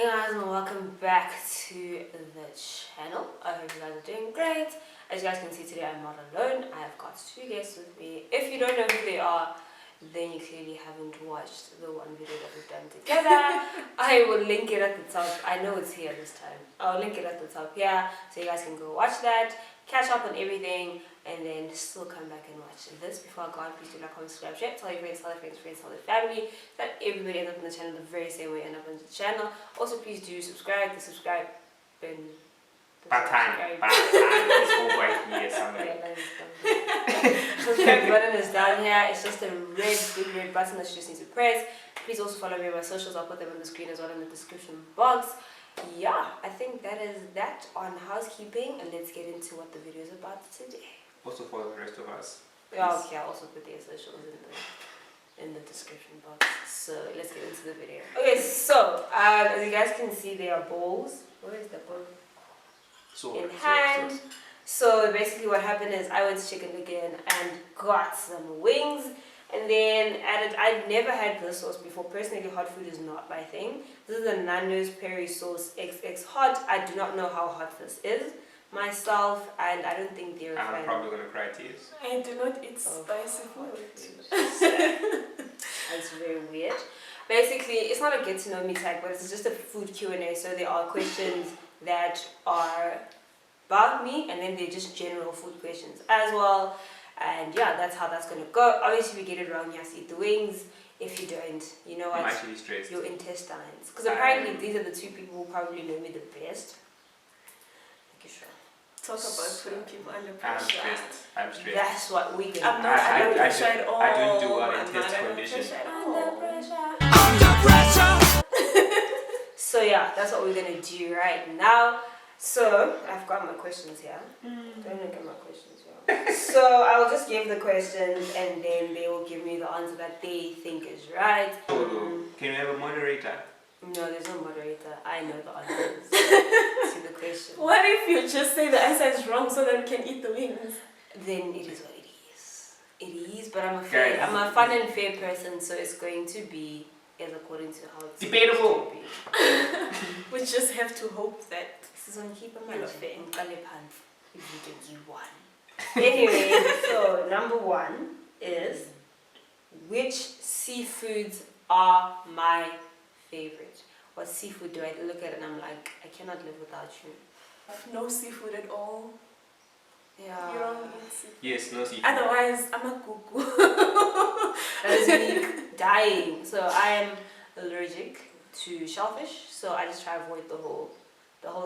Hey guys, and welcome back to the channel. I hope you guys are doing great. As you guys can see today, I'm not alone. I have got two guests with me. If you don't know who they are, then you clearly haven't watched the one video that we've done together. I will link it at the top. I know it's here this time. I'll link it at the top here so you guys can go watch that, catch up on everything, and then still come back and watch this. Before I go on, please do like, comment, subscribe, share, tell your friends, tell your friends, tell your family, so that everybody ends up on the channel the very same way and up on the channel. Also, please do subscribe. The subscribe button. Button is over here somewhere. Subscribe button is down here. It's just a big red button that you just need to press. Please also follow me on my socials. I'll put them on the screen as well in the description box. Yeah, I think that is that on housekeeping, and let's get into what the video is about today. Also for the rest of us. Yeah, okay, I'll also put their socials in the description box. So let's get into the video. Okay, so as you guys can see, there are balls. Where is the ball? In hand. So basically what happened is I went to Chicken again and got some wings, and then added, I've never had this sauce before. Personally, hot food is not my thing. This is the Nando's Peri Sauce XX Hot. I do not know how hot this is myself, and I don't think they're a fan. I'm probably gonna cry tears. I do not eat spicy food. That's very weird. Basically, it's not a get to know me tag, but it's just a food Q&A. So there are questions that are about me, and then they're just general food questions as well. And yeah, that's how that's gonna go. Obviously, if you get it wrong, you have to eat the wings. If you don't, you know what? I'm actually stressed. Your intestines. Because apparently these are the two people who probably know me the best. Okay, sure. Talk about putting people under pressure. I'm stressed. That's what we do. I'm not under pressure at all. I don't do well in test conditions. Under pressure. So yeah, that's what we're gonna do right now. So I've got my questions here. Don't look at my questions here. So I will just give the questions, and then they will give me the answer that they think is right. Can you have a moderator? No, there's no moderator. I know the answers to the question. What if you just say the answer is wrong so that we can eat the wings? Then it is what it is. It is, but I'm a fun and fair person, so it's going to be as according to how it's debatable. We just have to hope that this is on keep a man fair in Kalipan if you think you won. Anyway, so number one is, which seafoods are my favorite? What seafood do I look at and I'm like, I cannot live without you? no seafood at all. Yeah. You don't eat seafood. Yes, no seafood. Otherwise, I'm a cuckoo. That is me dying. So I am allergic to shellfish, so I just try to avoid the whole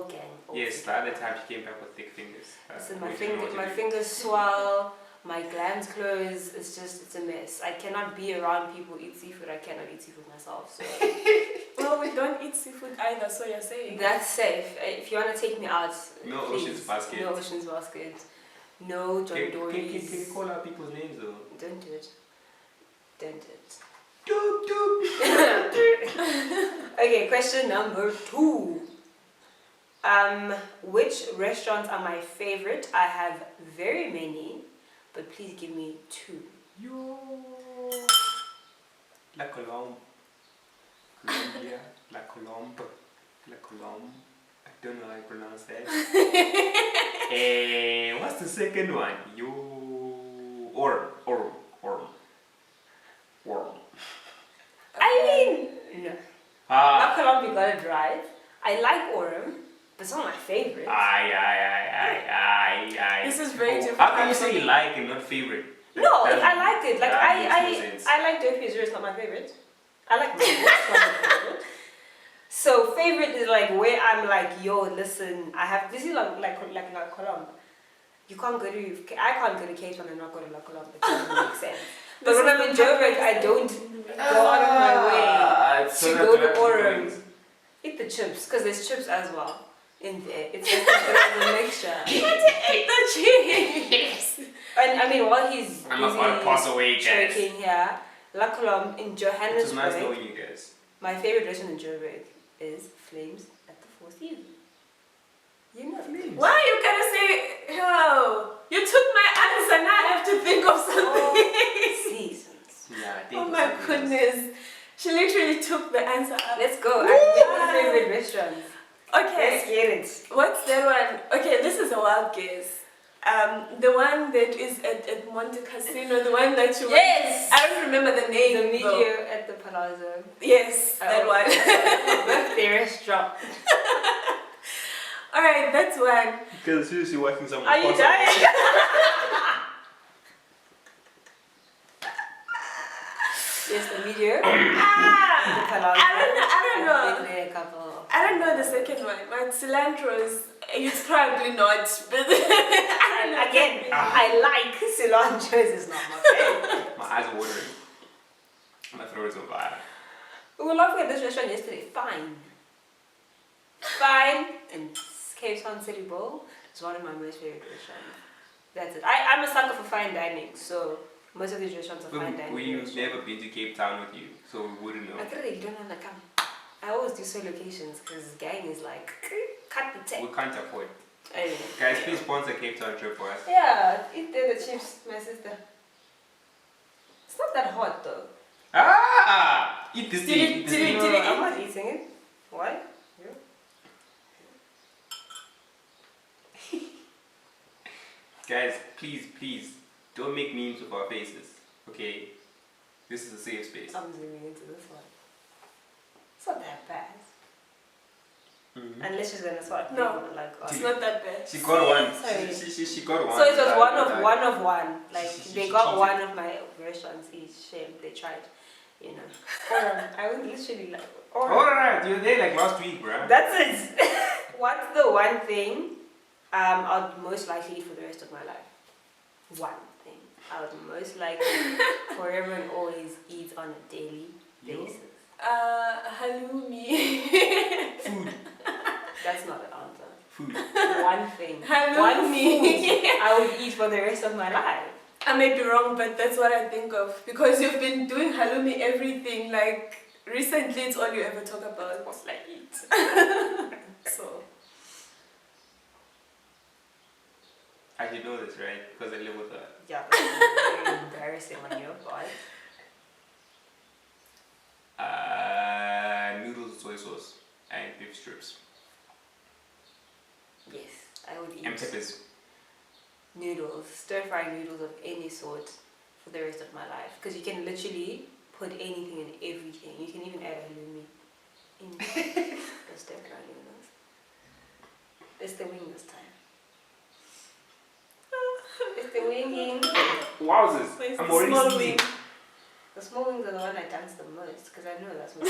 gang. Yes, the other time she came back with thick fingers. So my fingers swell, my glands close. It's a mess. I cannot be around people who eat seafood. I cannot eat seafood myself. So well, we don't eat seafood either, so you're saying that's safe. If you want to take me out, no please. Ocean's Basket. No Ocean's Basket. No John Dory's. Can you call out people's names though? Don't do it. Don't do it. Doop doop. Okay, question number 2. Which restaurants are my favorite? I have very many, but please give me 2. La Colombe. Colombia. La Colombe. La Colombe. I don't know how you pronounce that. And what's the second one? Orm. I mean, no. La Colombe, you got it right. I like Orem, but it's not my favorite. This is very different. How can you say you like and not favorite? No, I like it. Like I like Dope Zero. It's not my favorite. I like it's not my favorite. So favorite is like where I'm like, yo, listen, I have this is like La Colombe. You can't go to I can't go to Cape Town and not go to La Colombe. It doesn't make sense. But when I'm in Joburg, I don't go out of my way to go to Orem. Eat the chips, because there's chips as well in there. It's just a mixture. Eat the chips. And I mean, while he's I'm about to pass away, guys. choking here, La Colombe in Johannesburg. It's nice knowing you guys. My favorite restaurant in Joburg is Flames at the Four Seasons. You know Flames. Why are you gonna say, oh, you took my answer, now I have to think of something. Seasons. Yeah, I think Oh my goodness. She literally took the answer up. Let's go. I make my favorite restaurants. Okay. Let's get it. What's that one? Okay, this is a wild guess. The one that is at Mtho Casino, the one that you. Yes! I don't remember the name. The though. video at the Palazzo. Yes, that one. Birthday restaurant. Alright, that's one. Because seriously watching someone. Are you dying? Yes, the video. The Palazzo. I don't know. Been there a couple. I don't know the second one. My cilantro's. It's probably not. But Again, I like cilantro. Is not my favorite. My eyes are watering. My throat is on fire. We were laughing at this restaurant yesterday. Fine. And Cape Town City Bowl is one of my most favorite restaurants. That's it. I'm a sucker for fine dining, so most of these restaurants are fine dining. We've never been to Cape Town with you, so we wouldn't know. I thought you don't want to come. I always do so locations because gang is like, cut the tape. We can't afford. Anyway. Guys, please sponsor a Cape Town trip for us. Yeah, eat there the chips, my sister. It's not that hot though. Ah! Eat this thing. Eat this Did thing. it- No, I'm not eating it. Why? Guys, please, don't make memes with our faces, okay? This is a safe space. I'm zooming into this one. It's not that bad. Mm-hmm. Unless she's gonna start No. doing, like it's not that bad. She got one. Sorry. She got one. So it was one of one. Like She they got cheated. one of my restaurants each. Shame they tried, you know. I would literally like. Alright, you were there like last week, bruh. That's it. What's the one thing I'd most likely eat for the rest of my life? One thing I would most likely forever and always eat on a daily basis. Halloumi. Food. That's not the answer. Food. One thing. Halloumi. One food I would eat for the rest of my life. I may be wrong, but that's what I think of. Because you've been doing halloumi everything, like recently it's all you ever talk about. What's like eat. So I should know this, right? Because I live with her. Yeah, that's very embarrassing on your part. Noodles with soy sauce and beef strips. Yes, I would eat And peppers. noodles, stir-fry noodles of any sort for the rest of my life. Because you can literally put anything in everything. You can even add halloumi in the stir-fry noodles. It's the wing this time. It's the winging. Wowzers! It's I'm the already small sneezing. wing. The small wings are the one I dance the most because I know that's what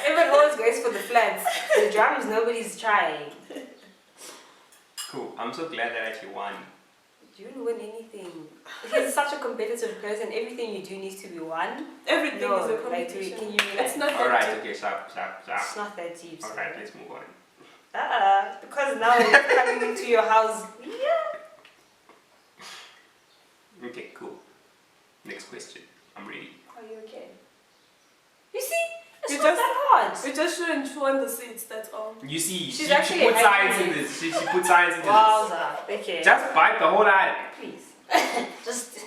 everyone always goes for the flats. The drums, nobody's trying. Cool. I'm so glad that I actually won. You didn't win anything. He's such a competitive person. Everything you do needs to be won. Everything No, is a like, competition. can you It's not that Alright, deep. okay, sharp. It's not that deep. Alright, let's move on. Because now it's coming into your house. Yeah. Okay, cool. Next question. I'm ready. Are you okay? You see? It's You not just- that hard. We just shouldn't chew on the seeds, that's all. You see, She's she actually put a science happy- in this. She put science into Wowza. Okay. this. Just bite the whole eye. Please. Just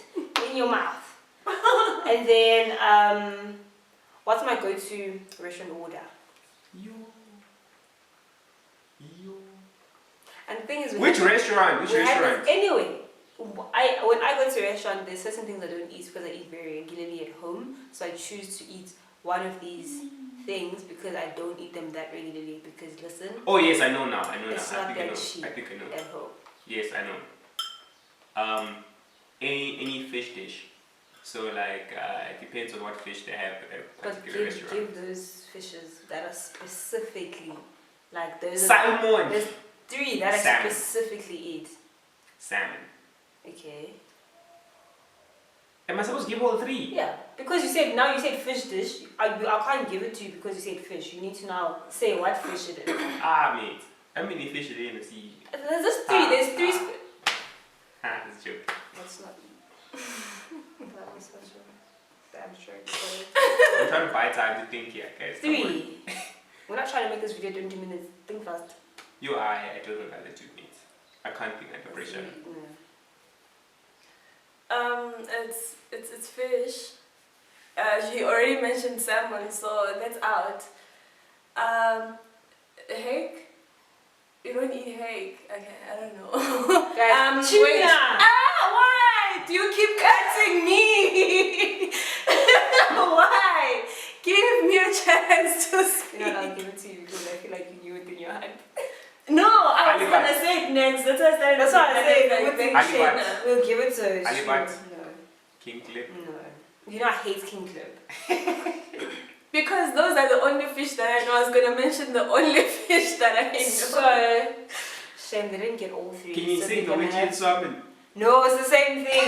in your mouth. And then, what's my go-to restaurant order? And the thing is, Which restaurant? Which we have restaurant? this- anyway, when I go to a restaurant, there's certain things I don't eat because I eat very regularly at home. So I choose to eat one of these things because I don't eat them that regularly. Because listen, Oh yes, I know now. I know it's now. I not think I that know. cheap I think I know. at home. Yes, I know. Any fish dish. So like it depends on what fish they have at a But particular restaurant. give those fishes that are specifically like those. Salmon. There's 3 that I Salmon. specifically eat. Salmon. Okay. Am I supposed to give all 3? Yeah, because you said fish dish. I can't give it to you because you said fish. You need to now say what fish it is. Ah, mate. How many fish are there in the sea? There's just 3. There's 3. That's a joke. That's not. That was such a damn joke. I'm trying to buy time to think here, guys. Come on. 3. We're not trying to make this video 20 minutes. Think fast. I don't know about the 2 minutes. I can't think under pressure. It's fish. She already mentioned salmon, so that's out. Hake? You don't eat hake? Okay, I don't know. Guys, wait. tuna. Why? Do you keep cutting me? Why? Give me a chance to speak. You know, I'll give it to you because I feel like you knew it in your hand. No, I was Alibi. gonna say it next. That's why I started. That's what I said. Like, Alibi. We'll give it to her. Alibi. No. King Clip. No. You know I hate King Clip. because those are the only fish that I know. I was gonna mention the only fish that I know. So, shame they didn't get all three. Can you so sing they're gonna Norwegian have- salmon? No, it's the same thing.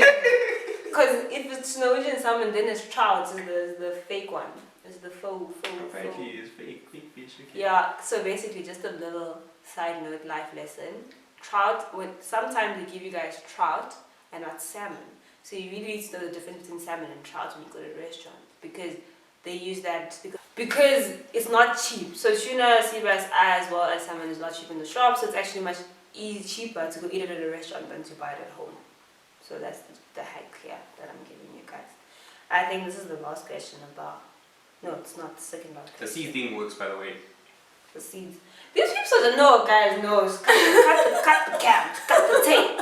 Because if it's Norwegian salmon, then it's trout, is the fake one. It's the faux. Apparently it's fake fish. Okay. Yeah, so basically just a little side note life lesson. Trout, sometimes they give you guys trout and not salmon. So you really need to know the difference between salmon and trout when you go to a restaurant. Because they use that, because it's not cheap. So tuna, sea bass as well as salmon is not cheap in the shop. So it's actually much cheaper to go eat it at a restaurant than to buy it at home. So that's the hack here that I'm giving you guys. I think this is the last question about... No, it's not the second last The question. seed thing works, by the way. The seeds. These people don't know, guys, knows. Cut the cam, cut the tape.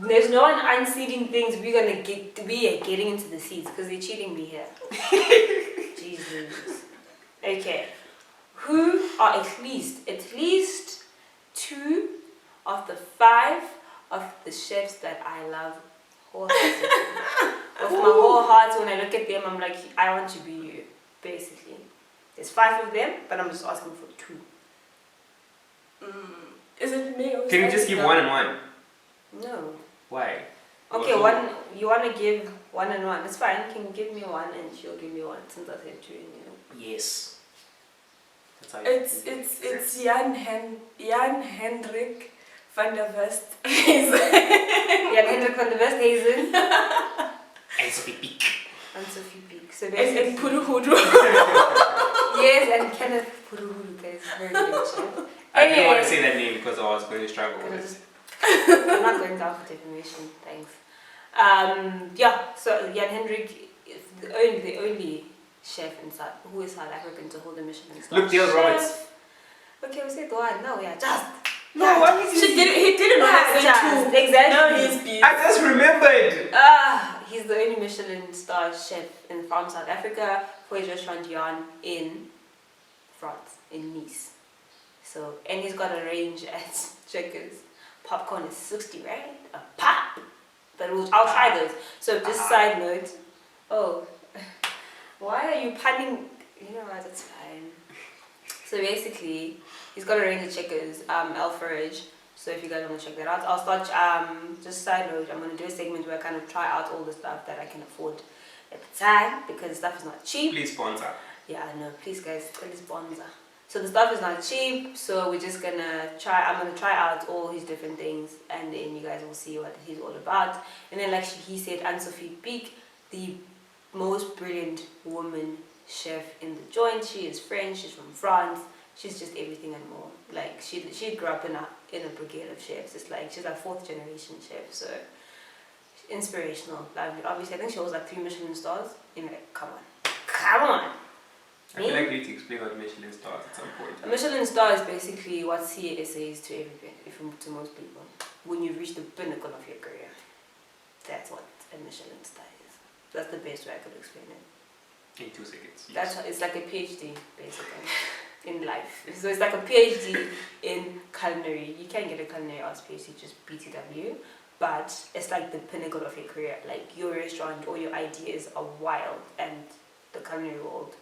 There's no one unseeding things. We are getting into the seeds because they're cheating me here. Jesus. Okay. Who are at least 2 of the 5 of the chefs that I love wholeheartedly? With my whole heart, when I look at them, I'm like, I want to be you, basically. There's 5 of them, but I'm just asking for 2. Is it me? Or Can you just give 1 and 1? No. Why? Okay, Also- 1. You want to give 1 and 1? It's fine. Can you give me 1 and she'll give me 1 since I said 2 and you. Yes. That's how you It's Jan Hendrik van der West. Yeah, Hendrik van der West, Hazen. And Sophie Peak. And Sophie Peak. So and basically... Puruhudu. Yes, and Kenneth Puruhuru, guys. Very good chef. I didn't want to Anyway. say that name because I was going to struggle with it. I'm not going down for defamation, thanks. Yeah, so Jan Hendrik is the only chef who is South African to hold a Michelin star. Look, Dale Chef. Roberts. Okay, we said one. No, yeah, just. No, Yeah, what just- is He didn't know Yeah, that just. Exactly. Now he's beat. I just remembered. He's the only Michelin star chef from South Africa for his restaurant Jan in France, in Nice. So, and he's got a range at Checkers. Popcorn is 60, right? A pop! But I'll try those. So, just side note. Oh, why are you punning? You know what, that's fine. So, basically, he's got a range of Checkers, Alpharage. So if you guys want to check that out, I'll start, just side note, I'm going to do a segment where I kind of try out all the stuff that I can afford at the time, because the stuff is not cheap. Please sponsor. Yeah, I know, please guys, please sponsor. So the stuff is not cheap, so we're just going to I'm going to try out all his different things, and then you guys will see what he's all about. And then like he said, Anne-Sophie Peak, the most brilliant woman chef in the joint. She is French, she's from France. She's just everything and more. Like she grew up in a brigade of chefs. It's like she's a 4th generation chef, so inspirational, lovely. Obviously, I think she holds like 3 Michelin stars. You know, come on. I feel like you need to explain what Michelin stars at some point. A Michelin star is basically what CSA is to everybody, to most people. When you reach the pinnacle of your career, that's what a Michelin star is. That's the best way I could explain it. In 2 seconds. Yes. That's it's like a PhD basically in life. So it's like a PhD in culinary. You can get a culinary arts PhD, just BTW, but it's like the pinnacle of your career. Like your restaurant or your ideas are wild, and the culinary world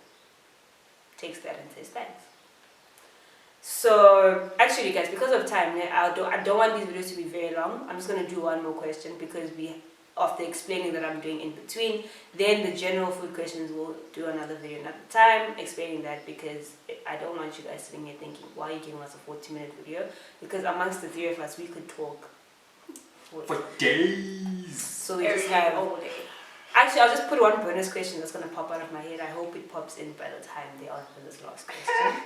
takes that and says thanks. So actually, guys, because of time, I don't want these videos to be very long. I'm just gonna do one more question because after explaining that I'm doing in between, then the general food questions will do another video another time explaining that, because I don't want you guys sitting here thinking, why are you giving us a 40-minute video? Because amongst the 3 of us, we could talk For days. so we just have all day. Actually, I'll just put one bonus question that's going to pop out of my head. I hope it pops in by the time they answer this last question.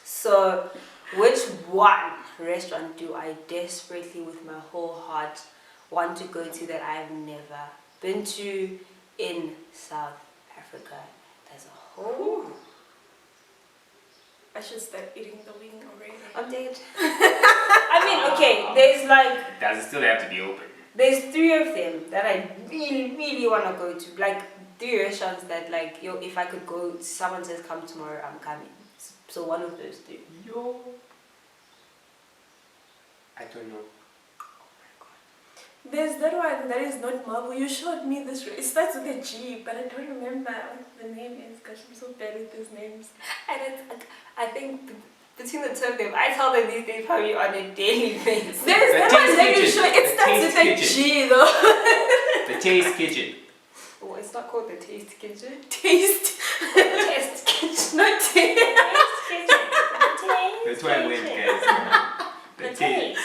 So, which one restaurant do I desperately, with my whole heart, want to go to that I've never been to in South Africa as a whole? I should start eating the wing already. I'm dead. I mean, okay, there's like... Does it still have to be open? There's 3 of them that I really, really want to go to. Like, 3 restaurants that, like, yo, if I could go, someone says come tomorrow, I'm coming. So one of those 3. Yo. I don't know. There's that one that is not marble. You showed me this. It starts with a G, but I don't remember what the name is. Gosh, I'm so bad with these names. And it's, I think between the 2 of them, I tell them these things probably on a daily basis. There's that one that you showed. It starts with a G though. The Taste Kitchen. Oh, it's not called the Taste Kitchen. Taste. Taste Kitchen. Not taste. Taste Kitchen. That's why I went, guys. The taste.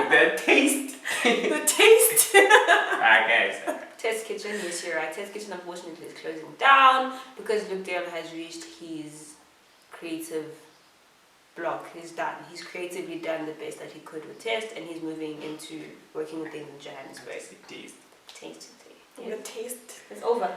The taste. The taste. Alright, guys. Test Kitchen, yes, you're right. Test Kitchen, unfortunately, is closing down because Luke Dale has reached his creative block. He's done. He's creatively done the best that he could with Test, and he's moving into working with things in Johannesburg. Taste. Taste. The taste. It's over.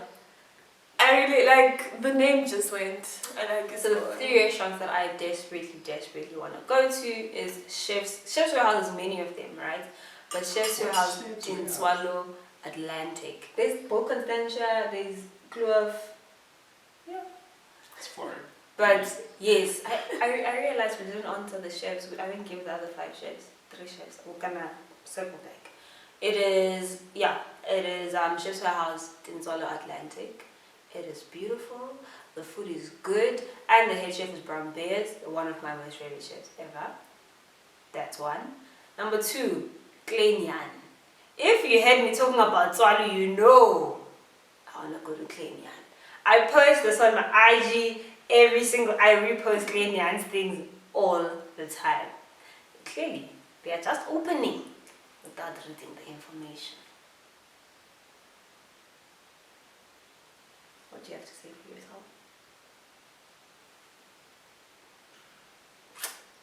I really like the name just went. I like it. So the 3 restaurants that I desperately want to go to is Chef's Warehouse. There's many of them, right? But Chef's Warehouse in Swallow, Atlantic. There's Constantia, there's Kloof. Yeah. It's foreign. But yes, I realized we didn't answer the chefs. I didn't give the other 5 chefs, 3 chefs. We're gonna circle back. It is Chef's Warehouse in Swallow, Atlantic. It is beautiful, the food is good, and the head chef is Brown Bears, one of my most favorite chefs ever. That's 1. Number 2, Kleinyan. If you heard me talking about Tswalu, you know I want to go to Kleinyan. I post this on my IG I repost Kleinyan's things all the time. Clearly, they are just opening without reading the information. What do you have to say for yourself?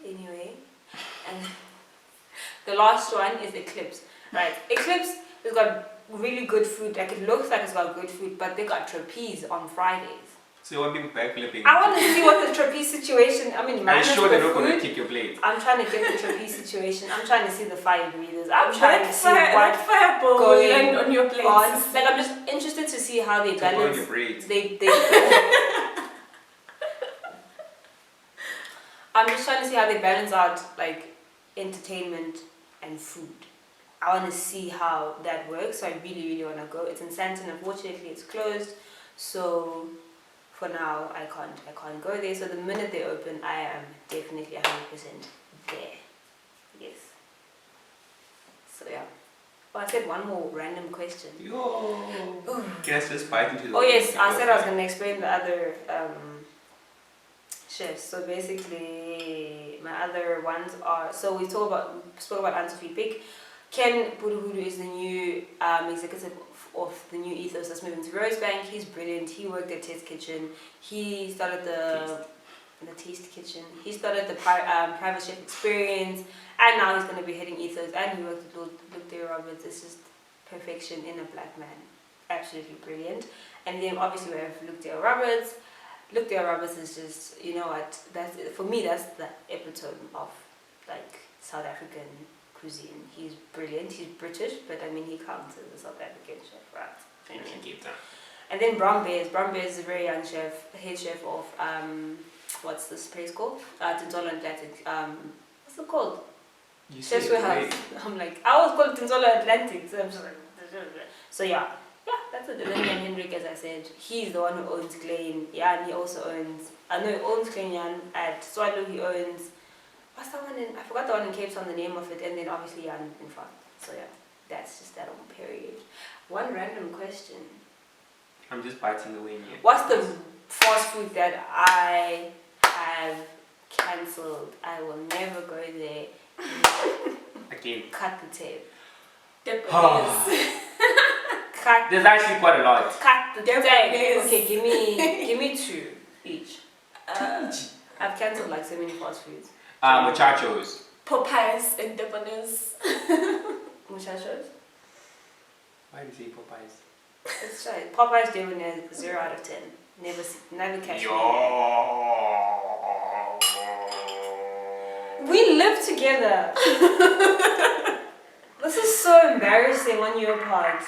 Anyway, and the last one is Eclipse. Right, Eclipse has got really good food. Like, it looks like it's got good food, but they got trapeze on Fridays. So you want me backflipping? I want to see what the trapeze situation. I mean, are you sure they're not food. going to kick your plate? I'm trying to get the trapeze situation. I'm trying to see the fire breathers. I'm trying to see what fireball going on your plate. Like, I'm just interested to see how they balance. Your braids. I'm just trying to see how they balance out, like, entertainment and food. I want to see how that works. So I really want to go. It's in Sandton. Unfortunately, it's closed. So for now, I can't go there. So the minute they open, I am definitely 100% there. Yes. So yeah. Oh, I said one more random question. Yo. Guess just bite into the. Oh yes, I said I was going to explain the other chefs. So basically, my other ones are. So we spoke about Anne-Sophie Pick. Ken Buduhudu is the new executive of the new Ethos that's moving to Rosebank. He's brilliant. He worked at Test Kitchen. He started the Taste Kitchen. He started the private chef experience, and now he's going to be heading Ethos. And he worked with Luke Dale Roberts. It's just perfection in a black man. Absolutely brilliant. And then obviously we have Luke Dale Roberts. Luke Dale Roberts is just, you know what? That's for me. That's the epitome of like South African cuisine. He's brilliant. He's British, but I mean he counts as a South African chef, right? And then Brown Bears. Brown Bears is a very young chef, head chef of what's this place called? Tintola Atlantic. What's it called? Chef's Warehouse. I'm like, I was called Tintola Atlantic, so I'm just like, so yeah, that's it. And then Hendrik, as I said, he's the one who owns Klein. Yeah, and he also owns. He owns Kleinyan at Swallow. He owns. What's that one in? I forgot the one in Cape Town, the name of it, and then obviously Jan in front. So yeah, that's just that on period. One random question. I'm just biting the wing here. What's the fast food that I have cancelled? I will never go there. Again. Cut the tape. Cut. There's actually quite a lot. Cut the tape. Okay, give me 2 each. I've cancelled like so many fast foods. Muchachos. Popeyes and Debonair's. Muchachos? Why do you say Popeyes? It's right. Popeyes Debonair's 0 out of 10. Never catch me. live together. This is so embarrassing on your part.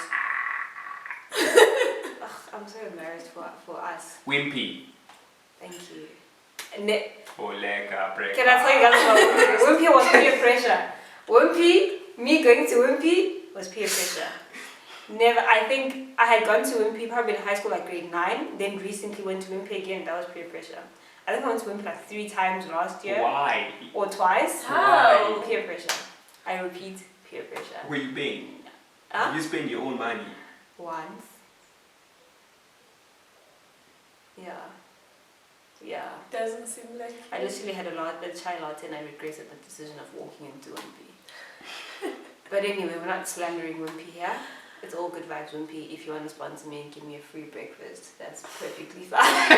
Ugh, I'm so embarrassed for us. Wimpy. Thank you. Olega break. Can I tell you guys about Wimpy? Wimpy was peer pressure. Wimpy, me going to Wimpy was peer pressure. Never, I think I had gone to Wimpy probably in high school like grade 9, then recently went to Wimpy again, that was peer pressure. I think I went to Wimpy like 3 times last year. Why? Or twice. How? Peer pressure. I repeat, peer pressure. Where you been? Huh? You spend your own money. Once. Yeah. Yeah. Doesn't seem like I literally had a chai latte and I regretted the decision of walking into Wimpy. But anyway, we're not slandering Wimpy here. It's all good vibes, Wimpy. If you want to sponsor me and give me a free breakfast, that's perfectly fine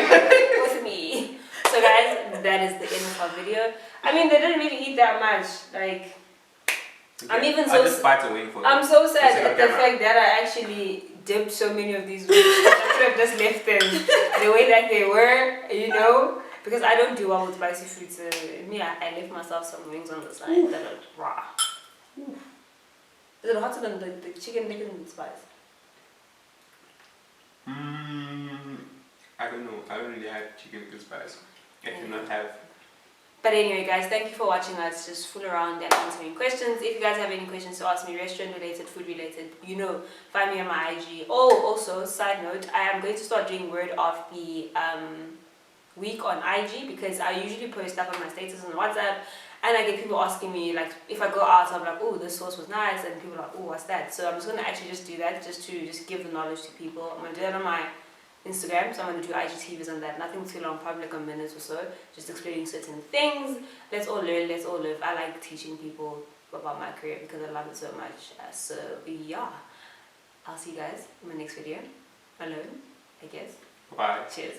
with me. So guys, that is the end of our video. I mean, they didn't really eat that much. Like, Okay. I'm even I'll so. just bite away for I'm so sad Second at the camera. fact that I actually dipped so many of these wings. I could have just left them the way that they were, you know, because I don't do well with spicy food. So me, I left myself some wings on the side that are raw. Is it hotter than the chicken lick and spice? I don't know. I don't really have chicken with spice. I do not have. But anyway, guys, thank you for watching us just fool around and answering questions. If you guys have any questions to ask me, restaurant related, food related, you know, find me on my IG. Oh, also, side note, I am going to start doing word of the week on IG because I usually post stuff on my status on WhatsApp and I get people asking me, like, if I go out, I'm like, oh, this sauce was nice, and people are like, oh, what's that? So I'm just going to actually just do that, just to give the knowledge to people. I'm going to do that on my Instagram, so I'm going to do IGTVs on that. Nothing too long, probably like a minute or so, just explaining certain things. Let's all learn, let's all live. I like teaching people about my career because I love it so much. So yeah, I'll see you guys in my next video. Alone, I guess. Bye. Cheers.